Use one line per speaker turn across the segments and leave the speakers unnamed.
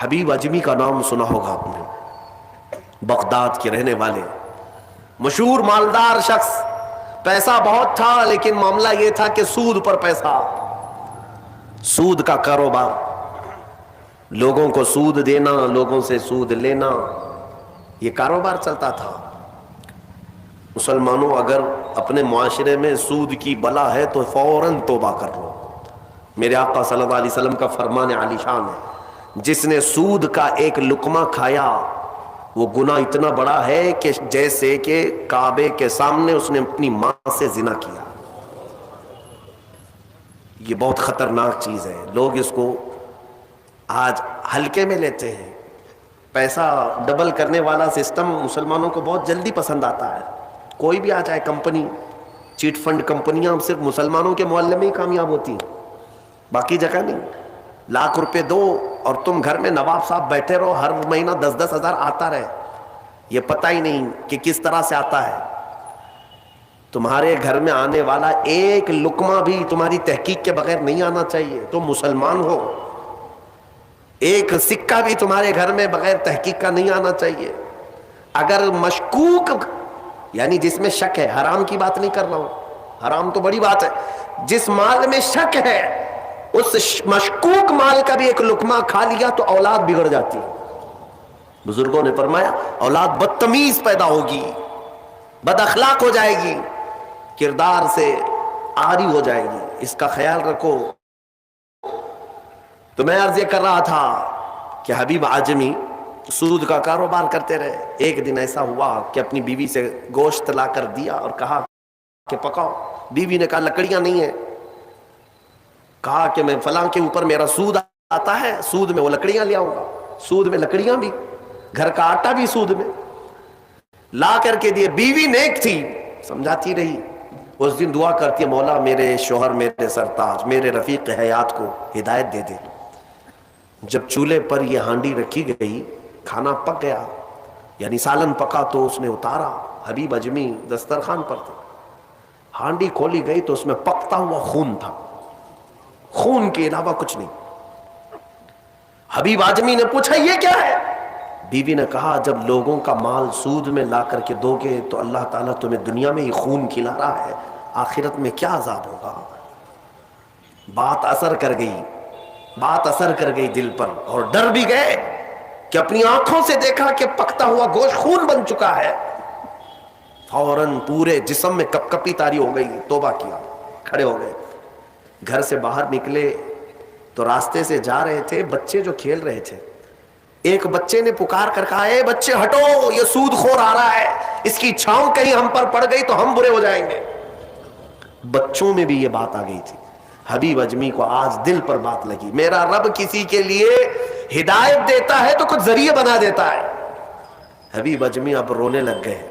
حبیب اجمی کا نام سنا ہوگا آپ نے، بغداد کے رہنے والے مشہور مالدار شخص، پیسہ بہت تھا لیکن معاملہ یہ تھا کہ سود پر پیسہ، سود کا کاروبار، لوگوں کو سود دینا، لوگوں سے سود لینا، یہ کاروبار چلتا تھا۔ مسلمانوں اگر اپنے معاشرے میں سود کی بلا ہے تو فوراً توبہ کر لو۔ میرے آقا صلی اللہ علیہ وسلم کا فرمان عالی شان ہے، جس نے سود کا ایک لقمہ کھایا وہ گناہ اتنا بڑا ہے کہ جیسے کہ کعبے کے سامنے اس نے اپنی ماں سے زنا کیا۔ یہ بہت خطرناک چیز ہے، لوگ اس کو آج ہلکے میں لیتے ہیں۔ پیسہ ڈبل کرنے والا سسٹم مسلمانوں کو بہت جلدی پسند آتا ہے، کوئی بھی آ جائے کمپنی، چیٹ فنڈ کمپنیاں صرف مسلمانوں کے محلے میں ہی کامیاب ہوتی ہیں، باقی جگہ نہیں۔ لاکھ روپے دو اور تم گھر میں نواب صاحب بیٹھے رہو، ہر مہینہ 10-10 ہزار آتا رہے، یہ پتہ ہی نہیں کہ کس طرح سے آتا ہے۔ تمہارے گھر میں آنے والا ایک لقمہ بھی تمہاری تحقیق کے بغیر نہیں آنا چاہیے، تم مسلمان ہو۔ ایک سکہ بھی تمہارے گھر میں بغیر تحقیق کا نہیں آنا چاہیے۔ اگر مشکوک، یعنی جس میں شک ہے، حرام کی بات نہیں کر رہا ہوں، حرام تو بڑی بات ہے، جس مال میں شک ہے اس مشکوک مال کا بھی ایک لقمہ کھا لیا تو اولاد بگڑ جاتی ہے۔ بزرگوں نے فرمایا اولاد بدتمیز پیدا ہوگی، بد اخلاق ہو جائے گی، کردار سے عاری ہو جائے گی، اس کا خیال رکھو۔ تو میں عرض یہ کر رہا تھا کہ حبیب اعجمی سود کا کاروبار کرتے رہے۔ ایک دن ایسا ہوا کہ اپنی بیوی سے گوشت لا کر دیا اور کہا کہ پکاؤ۔ بیوی نے کہا لکڑیاں نہیں ہیں، کہا کہ میں فلاں کے اوپر میرا سود آتا ہے، سود میں وہ لکڑیاں لے آؤں گا، سود میں لکڑیاں بھی، گھر کا آٹا بھی سود میں لا کر کے دیے۔ بیوی نیک تھی، سمجھاتی رہی۔ اس دن دعا کرتی ہے مولا میرے شوہر، میرے سرتاج، میرے رفیق حیات کو ہدایت دے دے۔ جب چولہے پر یہ ہانڈی رکھی گئی، کھانا پک گیا، یعنی سالن پکا تو اس نے اتارا، حبیب اجمی دسترخوان پر تھے، ہانڈی کھولی گئی تو اس میں پکتا ہوا خون تھا، خون کے علاوہ کچھ نہیں۔ حبیب اعجمی نے پوچھا یہ کیا ہے؟ بیوی نے کہا جب لوگوں کا مال سود میں لا کر کے دو گے تو اللہ تعالیٰ تمہیں دنیا میں ہی خون کھلا رہا ہے، آخرت میں کیا عذاب ہوگا۔ بات اثر کر گئی، بات اثر کر گئی دل پر، اور ڈر بھی گئے کہ اپنی آنکھوں سے دیکھا کہ پکتا ہوا گوشت خون بن چکا ہے۔ فوراً پورے جسم میں کپ کپی طاری ہو گئی، توبہ کیا، کھڑے ہو گئے۔ گھر سے باہر نکلے تو راستے سے جا رہے تھے، بچے جو کھیل رہے تھے، ایک بچے نے پکار کر کہا اے بچے ہٹو، یہ سود خور آ رہا ہے، اس کی چھاؤں کہیں ہم پر پڑ گئی تو ہم برے ہو جائیں گے۔ بچوں میں بھی یہ بات آ گئی تھی۔ حبیب اجمی کو آج دل پر بات لگی، میرا رب کسی کے لیے ہدایت دیتا ہے تو کچھ ذریعے بنا دیتا ہے۔ حبیب اجمی اب رونے لگ گئے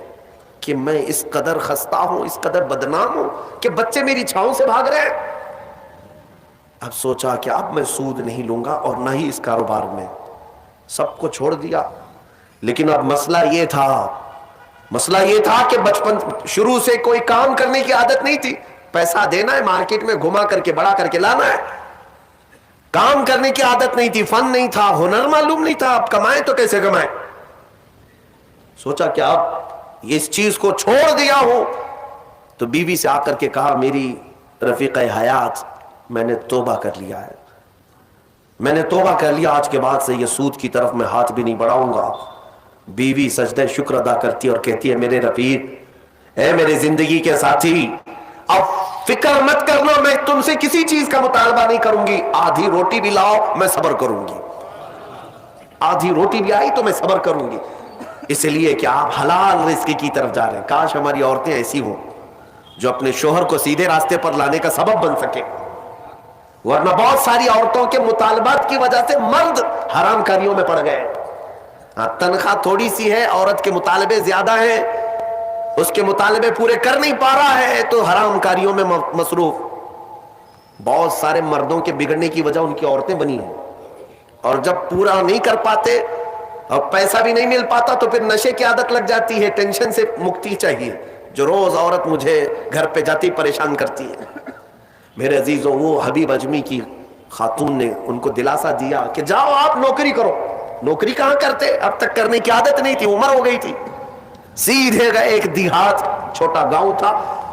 کہ میں اس قدر خستہ ہوں، اس قدر بدنام ہوں کہ بچے میری چھاؤں سے بھاگ رہے ہیں۔ اب سوچا کہ اب میں سود نہیں لوں گا اور نہ ہی اس کاروبار میں، سب کو چھوڑ دیا۔ لیکن اب مسئلہ یہ تھا کہ بچپن شروع سے کوئی کام کرنے کی عادت نہیں تھی، پیسہ دینا ہے مارکیٹ میں گھما کر کے بڑا کر کے لانا ہے، کام کرنے کی عادت نہیں تھی، فن نہیں تھا، ہنر معلوم نہیں تھا، اب کمائیں تو کیسے کمائیں۔ سوچا کہ اب اس چیز کو چھوڑ دیا ہوں، تو بیوی سے آ کر کے کہا میری رفیق حیات میں نے توبہ کر لیا ہے، میں نے توبہ کر لیا، آج کے بعد سے یہ سود کی طرف میں ہاتھ بھی نہیں بڑھاؤں گا۔ بیوی سجدہ شکر ادا کرتی اور کہتی ہے میرے رفیق، اے میرے زندگی کے ساتھی، اب فکر مت کرنا، میں تم سے کسی چیز کا مطالبہ نہیں کروں گی، آدھی روٹی بھی لاؤ میں صبر کروں گی، آدھی روٹی بھی آئی تو میں صبر کروں گی، اس لیے کہ آپ حلال رزق کی طرف جا رہے ہیں۔ کاش ہماری عورتیں ایسی ہوں جو اپنے شوہر کو سیدھے راستے پر لانے کا سبب بن سکے، ورنہ بہت ساری عورتوں کے مطالبات کی وجہ سے مرد حرام کاریوں میں پڑ گئے۔ تنخواہ تھوڑی سی ہے، عورت کے مطالبے زیادہ ہیں، اس کے مطالبے پورے کر نہیں پا رہا ہے تو حرام کاریوں میں مصروف۔ بہت سارے مردوں کے بگڑنے کی وجہ ان کی عورتیں بنی ہیں، اور جب پورا نہیں کر پاتے اور پیسہ بھی نہیں مل پاتا تو پھر نشے کی عادت لگ جاتی ہے، ٹینشن سے مکتی چاہیے، جو روز عورت مجھے گھر پہ جاتی پریشان کرتی ہے۔ میرے عزیزوں، وہ حبیب اجمی کی خاتون نے ان کو دلاسا دیا کہ جاؤ آپ نوکری کرو، نوکری کہاں کرتے, اب تک کرنے کی عادت نہیں تھی, عمر ہو گئی تھی. سیدھے گئے ایک دیہات, چھوٹا گاؤں تھا,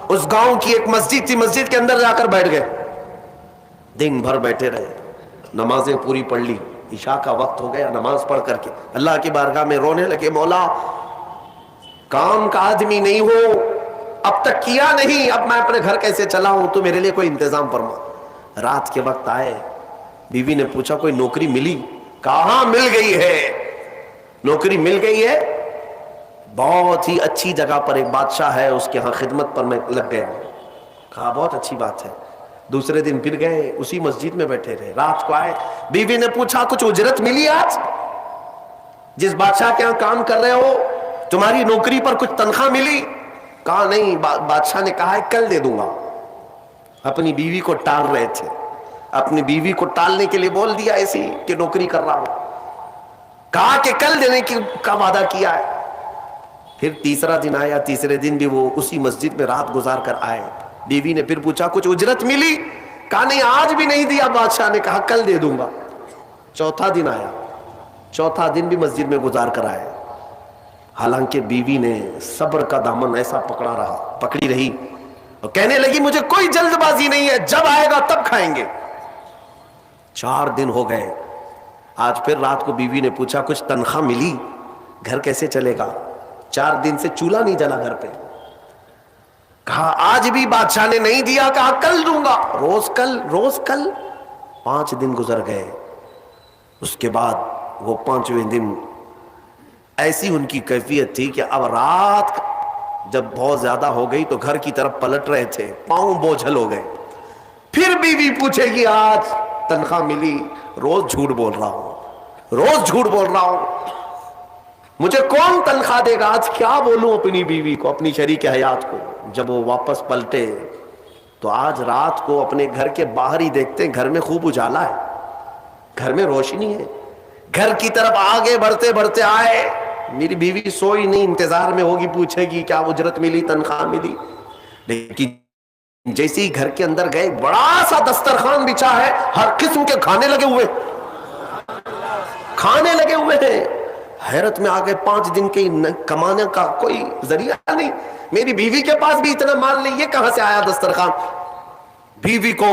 اس گاؤں کی ایک مسجد تھی, مسجد کے اندر جا کر بیٹھ گئے. دن بھر بیٹھے رہے, نمازیں پوری پڑھ لی, عشاء کا وقت ہو گیا, نماز پڑھ کر کے اللہ کی بارگاہ میں رونے لگے, مولا کام کا آدمی نہیں ہو, اب تک کیا نہیں, اب میں اپنے گھر کیسے چلاؤں, تو میرے لیے کوئی انتظام فرما. رات کے وقت آئے, بیوی نے پوچھا کوئی نوکری ملی؟ کہاں مل گئی ہے, نوکری مل گئی ہے, بہت ہی اچھی جگہ پر ایک بادشاہ ہے, اس کے ہاں خدمت پر میں لگ گیا. کہا بہت اچھی بات ہے. دوسرے دن پھر گئے, اسی مسجد میں بیٹھے رہے. رات کو آئے, بیوی نے پوچھا کچھ اجرت ملی آج؟ جس بادشاہ کے ہاں کام کر رہے ہو تمہاری نوکری پر کچھ تنخواہ ملی؟ کہا نہیں, بادشاہ نے کہا ہے کل دے دوں گا. اپنی بیوی کو ٹال رہے تھے, اپنی بیوی کو ٹالنے کے لیے بول دیا ایسی کہ نوکری کر رہا ہوں, کہا کہ کل دینے کا وعدہ کیا ہے. پھر تیسرا دن آیا, تیسرے دن بھی وہ اسی مسجد میں رات گزار کر آئے. بیوی نے پھر پوچھا کچھ اجرت ملی؟ کہا نہیں آج بھی نہیں دیا, بادشاہ نے کہا کل دے دوں گا. چوتھا دن آیا, چوتھا دن بھی مسجد میں گزار کر آئے. حالانکہ بیوی نے صبر کا دامن ایسا پکڑی رہی اور کہنے لگی مجھے کوئی جلد بازی نہیں ہے, جب آئے گا تب کھائیں گے. 4 دن ہو گئے. آج پھر رات کو بیوی نے پوچھا کچھ تنخواہ ملی, گھر کیسے چلے گا؟ 4 دن سے چولہا نہیں جلا گھر پہ. کہا آج بھی بادشاہ نے نہیں دیا, کہا کل دوں گا, روز کل روز کل. 5 دن گزر گئے. اس کے بعد وہ 5ویں دن ایسی ان کی کیفیت تھی کہ اب رات جب بہت زیادہ ہو گئی تو گھر کی طرف پلٹ رہے تھے, پاؤں بوجھل ہو گئے. پھر بیوی پوچھے گی آج تنخواہ ملی؟ روز جھوٹ بول رہا ہوں, روز جھوٹ بول رہا ہوں, مجھے کون تنخواہ دے گا؟ آج کیا بولوں اپنی بیوی کو, اپنی شریک حیات کو. جب وہ واپس پلٹے تو آج رات کو اپنے گھر کے باہر ہی دیکھتے ہیں گھر میں خوب اجالا ہے, گھر میں روشنی ہے. گھر کی طرف آگے بڑھتے بڑھتے آئے, میری بیوی سوئی نہیں, انتظار میں ہوگی, پوچھے گی کیا اجرت ملی, تنخواہ ملی. لیکن جیسے ہی گھر کے اندر گئے, بڑا سا دسترخوان بچھا ہے, ہر قسم کے کھانے لگے ہوئے, کھانے لگے ہوئے ہیں. حیرت میں آ گئے, 5 دن کے کمانے کا کوئی ذریعہ نہیں, میری بیوی کے پاس بھی اتنا مال نہیں, یہ کہاں سے آیا دسترخوان؟ بیوی کو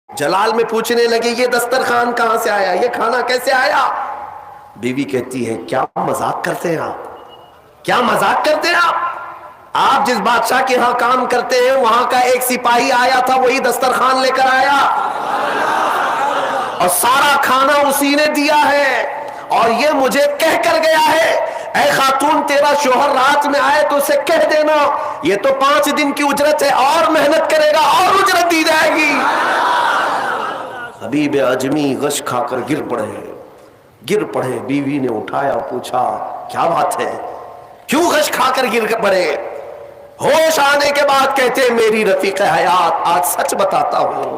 جلال میں پوچھنے لگے یہ دسترخوان کہاں سے آیا, یہ کھانا کیسے آیا؟ بیوی کہتی ہے کیا مذاق کرتے ہیں آپ, کیا مذاق کرتے ہیں آپ جس بادشاہ کے ہاں کام کرتے ہیں وہاں کا ایک سپاہی آیا تھا, وہی دسترخوان لے کر آیا اور سارا کھانا اسی نے دیا ہے, اور یہ مجھے کہہ کر گیا ہے اے خاتون تیرا شوہر رات میں آئے تو اسے کہہ دینا یہ تو 5 دن کی اجرت ہے, اور محنت کرے گا اور اجرت دی جائے گی. حبیب اجمی غش کھا کر گر پڑے. بیوی نے اٹھایا, پوچھا کیا بات ہے, کیوں غش کھا کر گر پڑے؟ ہوش آنے کے بعد کہتے میری رفیق حیات آج سچ بتاتا ہوں,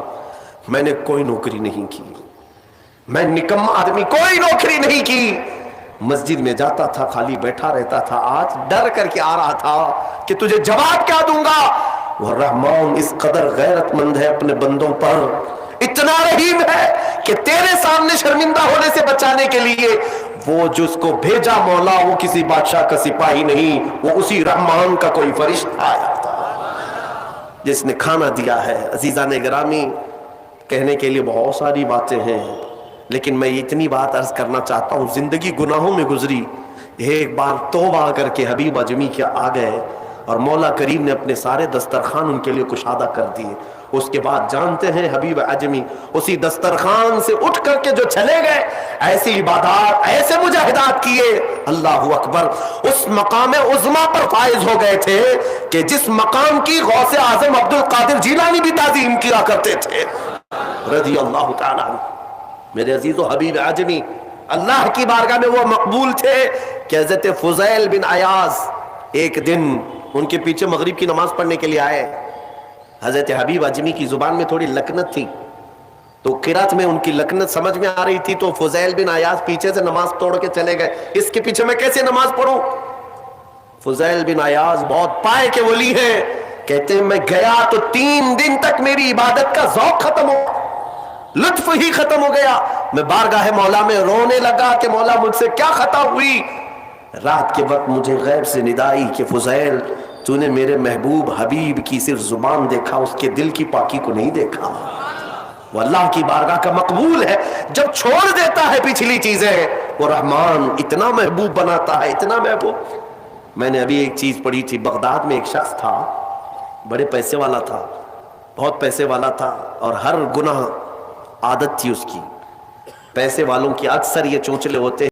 میں نے کوئی نوکری نہیں کی, میں نکما آدمی, کوئی نوکری نہیں کی. مسجد میں جاتا تھا, خالی بیٹھا رہتا تھا. آج ڈر کر کے آ رہا تھا کہ تجھے جواب کیا دوں گا. وہ رحمان اس قدر غیرت مند ہے اپنے بندوں پر, اتنا رحیم ہے کہ تیرے سامنے شرمندہ ہونے سے بچانے کے لیے وہ جس کو بھیجا مولا وہ کسی بادشاہ کا سپاہی نہیں, وہ اسی رحمان کا کوئی فرشتہ آیا تھا جس نے کھانا دیا ہے. عزیزان گرامی, کہنے کے لیے بہت ساری باتیں ہیں, لیکن میں اتنی بات عرض کرنا چاہتا ہوں, زندگی گناہوں میں گزری, ایک بار توبہ کر کے حبیب اجمی کے آ گئے اور مولا کریم نے اپنے سارے دسترخوان ان کے لیے کشادہ کر دیے. اس کے بعد جانتے ہیں حبیب اجمی اسی دسترخوان سے اٹھ کر کے جو چلے گئے, ایسی عبادات, ایسے مجاہدات کیے, اللہ اکبر, اس مقام عظما پر فائز ہو گئے تھے کہ جس مقام کی غوث اعظم عبد القادر جیلانی بھی تعظیم کیا کرتے تھے رضی اللہ تعالیٰ عنہ. میرے عزیز و حبیب اجمی اللہ کی بارگاہ میں وہ مقبول تھے کہ حضرت فضیل بن عیاض ایک دن ان کے پیچھے مغرب کی نماز پڑھنے کے لیے آئے. حضرت حبیب اجمی کی زبان میں تھوڑی لکنت تھی, تو قرات میں ان کی لکنت سمجھ میں آ رہی تھی, تو فضیل بن عیاض پیچھے سے نماز توڑ کے چلے گئے, اس کے پیچھے میں کیسے نماز پڑھوں. فضیل بن عیاض بہت پائے کے ولی ہیں, کہتے ہیں میں گیا تو 3 دن تک میری عبادت کا ذوق ختم ہو, لطف ہی ختم ہو گیا. میں بارگاہ مولا میں رونے لگا کہ مولا مجھ سے کیا خطا ہوئی. رات کے وقت مجھے غیب سے ندائی کہ فضیل تو نے میرے محبوب حبیب کی صرف زبان دیکھا، اس کے دل کی پاکی کو نہیں دیکھا. وہ اللہ کی بارگاہ کا مقبول ہے. جب چھوڑ دیتا ہے پچھلی چیزیں وہ رحمان اتنا محبوب بناتا ہے، اتنا محبوب. میں نے ابھی ایک چیز پڑھی تھی، بغداد میں ایک شخص تھا، بڑے پیسے والا تھا، بہت پیسے والا تھا، اور ہر گناہ عادت تھی اس کی. پیسے والوں کی اکثر یہ چونچلے ہوتے